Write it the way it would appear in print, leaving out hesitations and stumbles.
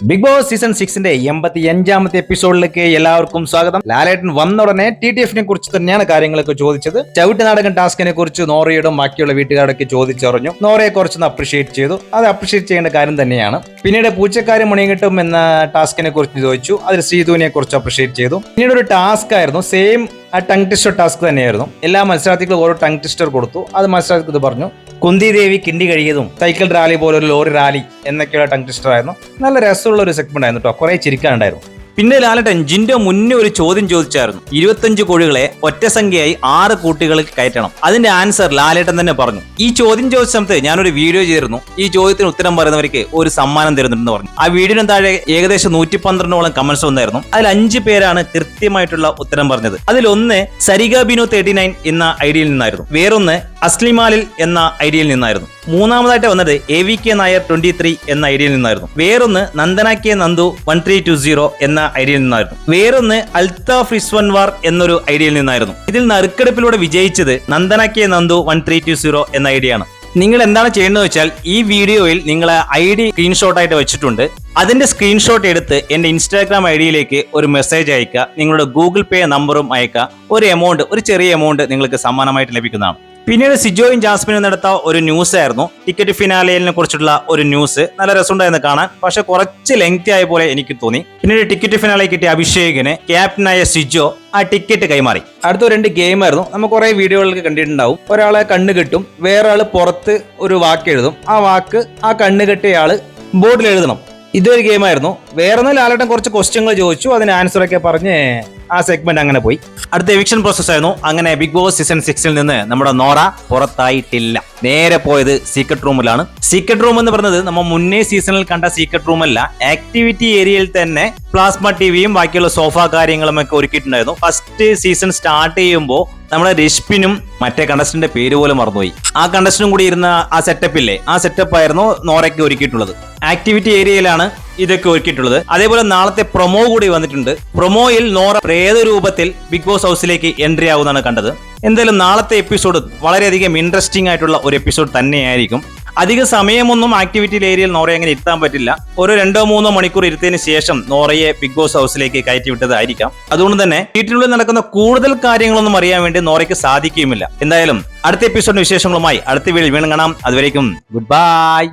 Big boss season 6 85ാമത്തെ എപ്പിസോഡിലേക്ക് എല്ലാവർക്കും സ്വാഗതം. ലാലേട്ടൻ വന്ന ഉടനെ TTF കുറിച്ച് തന്നെയാണ് കാര്യങ്ങളൊക്കെ ചോദിച്ചത്. ചവിട്ട് നാടകം ടാസ്കിനെ കുറിച്ച് നോറയോടും ബാക്കിയുള്ള വീട്ടുകാരൊക്കെ ചോദിച്ചറിഞ്ഞു. നോറയെ കുറച്ചൊന്ന് അപ്രീഷിയേറ്റ് ചെയ്തു. അത് അപ്രീഷിയേറ്റ് ചെയ്യേണ്ട കാര്യം തന്നെയാണ്. പിന്നീട് പൂച്ചക്കാരും മുണികിട്ടും എന്ന ടാസ്കിനെ കുറിച്ച് ചോദിച്ചു. അതിൽ ശ്രീധുവിനെ കുറിച്ച് അപ്രീഷിയേറ്റ് ചെയ്തു. പിന്നീട് ഒരു ടാസ്ക് ആയിരുന്നു, സെയിം ടങ് ട്വിസ്റ്റർ ടാസ്ക് തന്നെയായിരുന്നു. എല്ലാ മത്സരാർത്ഥികളും ഓരോ ടങ് ട്വിസ്റ്റർ കൊടുത്തു. അത് മത്സരാർത്ഥികൾ ഇത് പറഞ്ഞു. കുന്തി ദേവി കിണ്ടി കഴിയതും സൈക്കിൾ റാലി പോലെ ഒരു ലോറി റാലി എന്നൊക്കെയുള്ള ടങ് ട്വിസ്റ്റർ ആയിരുന്നു. നല്ല രസമുള്ള ഒരു സെഗ്മെന്റ് ആയിരുന്നു കേട്ടോ. കുറെ ചിരിക്കാനുണ്ടായിരുന്നു. പിന്നെ ലാലേട്ടൻ ജിൻഡോ മുന്നേ ഒരു ചോദ്യം ചോദിച്ചായിരുന്നു. 25 കോഴികളെ ഒറ്റ സംഖ്യയായി 6 കൂട്ടുകളിൽ കയറ്റണം. അതിന്റെ ആൻസർ ലാലേട്ടൻ തന്നെ പറഞ്ഞു. ഈ ചോദ്യം ചോദിച്ച സമയത്ത് ഞാനൊരു വീഡിയോ ചെയ്തിരുന്നു. ഈ ചോദ്യത്തിന് ഉത്തരം പറയുന്നവർക്ക് ഒരു സമ്മാനം തരുന്നുണ്ടെന്ന് പറഞ്ഞു. ആ വീഡിയോന് താഴെ ഏകദേശം 112ഓളം കമന്റ്സ് വന്നായിരുന്നു. അതിൽ 5 പേരാണ് കൃത്യമായിട്ടുള്ള ഉത്തരം പറഞ്ഞത്. അതിലൊന്ന് സരിഗ ബിനു 39 എന്ന ഐഡിയിൽ നിന്നായിരുന്നു. വേറൊന്ന് അസ്ലിമാലിൽ എന്ന ഐഡിയിൽ നിന്നായിരുന്നു. മൂന്നാമതായിട്ട് വന്നത് AVK നായർ 23 എന്ന ഐഡിയിൽ നിന്നായിരുന്നു. വേറൊന്ന് നന്ദന കെ നന്ദു 1320 എന്ന ഐഡിയിൽ നിന്നായിരുന്നു. വേറൊന്ന് അൽത്താഫ് റിസ്വൻവാർ എന്നൊരു ഐഡിയിൽ നിന്നായിരുന്നു. ഇതിൽ നറുക്കെടുപ്പിലൂടെ വിജയിച്ചത് നന്ദന കെ നന്ദു 1320 എന്ന ഐഡിയ ആണ്. നിങ്ങൾ എന്താണ് ചെയ്യേണ്ടതെന്ന് വെച്ചാൽ ഈ വീഡിയോയിൽ നിങ്ങൾ ID സ്ക്രീൻഷോട്ട് ആയിട്ട് വെച്ചിട്ടുണ്ട്. അതിന്റെ സ്ക്രീൻഷോട്ട് എടുത്ത് എന്റെ ഇൻസ്റ്റാഗ്രാം ഐഡിയിലേക്ക് ഒരു മെസ്സേജ് അയക്കുക. നിങ്ങളുടെ ഗൂഗിൾ പേ നമ്പറും അയക്കുക. ഒരു ചെറിയ എമൗണ്ട് നിങ്ങൾക്ക് സമ്മാനമായിട്ട് ലഭിക്കുന്നതാണ്. പിന്നീട് സിജോയും ജാസ്മിനും നടത്ത ഒരു ന്യൂസ് ആയിരുന്നു. ടിക്കറ്റ് ഫിനാലിനെ കുറിച്ചുള്ള ഒരു ന്യൂസ്. നല്ല രസമുണ്ടായിരുന്നു കാണാൻ, പക്ഷെ കുറച്ച് ലെങ്തി ആയ പോലെ എനിക്ക് തോന്നി. പിന്നീട് ടിക്കറ്റ് ഫിനാലെ കിട്ടിയ അഭിഷേകിന് ക്യാപ്റ്റനായ സിജോ ആ ടിക്കറ്റ് കൈമാറി. അടുത്ത 2 ഗെയിം ആയിരുന്നു. നമ്മൾ കുറെ വീഡിയോകളൊക്കെ കണ്ടിട്ടുണ്ടാവും. ഒരാളെ കണ്ണ് കെട്ടും, വേറെ ആള് പുറത്ത് ഒരു വാക്ക് എഴുതും. ആ വാക്ക് ആ കണ്ണ് കെട്ടിയ ആള് ബോർഡിൽ എഴുതണം. ഇതൊരു ഗെയിമായിരുന്നു. വേറെ ലാലേട്ടൻ കുറച്ച് ക്വസ്റ്റ്യങ്ങൾ ചോദിച്ചു. അതിന് ആൻസർ ഒക്കെ പറഞ്ഞ് ആ സെഗ്മെന്റ് അങ്ങനെ പോയി. അടുത്ത എവിക്ഷൻ പ്രോസസ് ആയിരുന്നു. അങ്ങനെ ബിഗ് ബോസ് സീസൺ 6 നിന്ന് നമ്മുടെ നോറ പുറത്തായിട്ടില്ല. നേരെ പോയത് സീക്രട്ട് റൂമിലാണ്. സീക്രട്ട് റൂം എന്ന് പറഞ്ഞത് നമ്മൾ മുന്നേ സീസണിൽ കണ്ട സീക്രട്ട് റൂം അല്ല. ആക്ടിവിറ്റി ഏരിയയിൽ തന്നെ പ്ലാസ്മ ടിവിയും ബാക്കിയുള്ള സോഫ കാര്യങ്ങളും ഒക്കെ ഒരുക്കിയിട്ടുണ്ടായിരുന്നു. ഫസ്റ്റ് സീസൺ സ്റ്റാർട്ട് ചെയ്യുമ്പോൾ നമ്മുടെ രശ്മിനും മറ്റേ കണ്ടസ്റ്റന്റിന്റെ പേര് പോലും മറന്നുപോയി. ആ കണ്ടസ്റ്റന്റും കൂടി ഇരുന്ന ആ സെറ്റപ്പ് ഇല്ലേ, ആ സെറ്റപ്പ് ആയിരുന്നു നോറയ്ക്ക് ഒരുക്കിയിട്ടുള്ളത്. ആക്ടിവിറ്റി ഏരിയയിലാണ് ഇതൊക്കെ ഒരുക്കിയിട്ടുള്ളത്. അതേപോലെ നാളത്തെ പ്രൊമോ കൂടി വന്നിട്ടുണ്ട്. പ്രൊമോയിൽ നോറ പ്രേത രൂപത്തിൽ ബിഗ് ബോസ് ഹൗസിലേക്ക് എൻട്രി ആവുന്നതാണ് കണ്ടത്. എന്തായാലും നാളത്തെ എപ്പിസോഡ് വളരെയധികം ഇൻട്രസ്റ്റിംഗ് ആയിട്ടുള്ള ഒരു എപ്പിസോഡ് തന്നെയായിരിക്കും. അധിക സമയമൊന്നും ആക്ടിവിറ്റി ഏരിയയിൽ നോറയെ അങ്ങനെ ഇരുത്താൻ പറ്റില്ല. ഒരു 2-3 മണിക്കൂർ ഇരുത്തിയതിനു ശേഷം നോറയെ ബിഗ് ബോസ് ഹൗസിലേക്ക് കയറ്റി വിട്ടതായിരിക്കാം. അതുകൊണ്ട് തന്നെ വീട്ടിനുള്ളിൽ നടക്കുന്ന കൂടുതൽ കാര്യങ്ങളൊന്നും അറിയാൻ വേണ്ടി നോറയ്ക്ക് സാധിക്കുകയുമില്ല. എന്തായാലും അടുത്ത എപ്പിസോഡിന്റെ വിശേഷങ്ങളുമായി അടുത്ത വീഡിയോയിൽ വീണ്ടും കാണാം. അതുവരേക്കും ഗുഡ് ബൈ.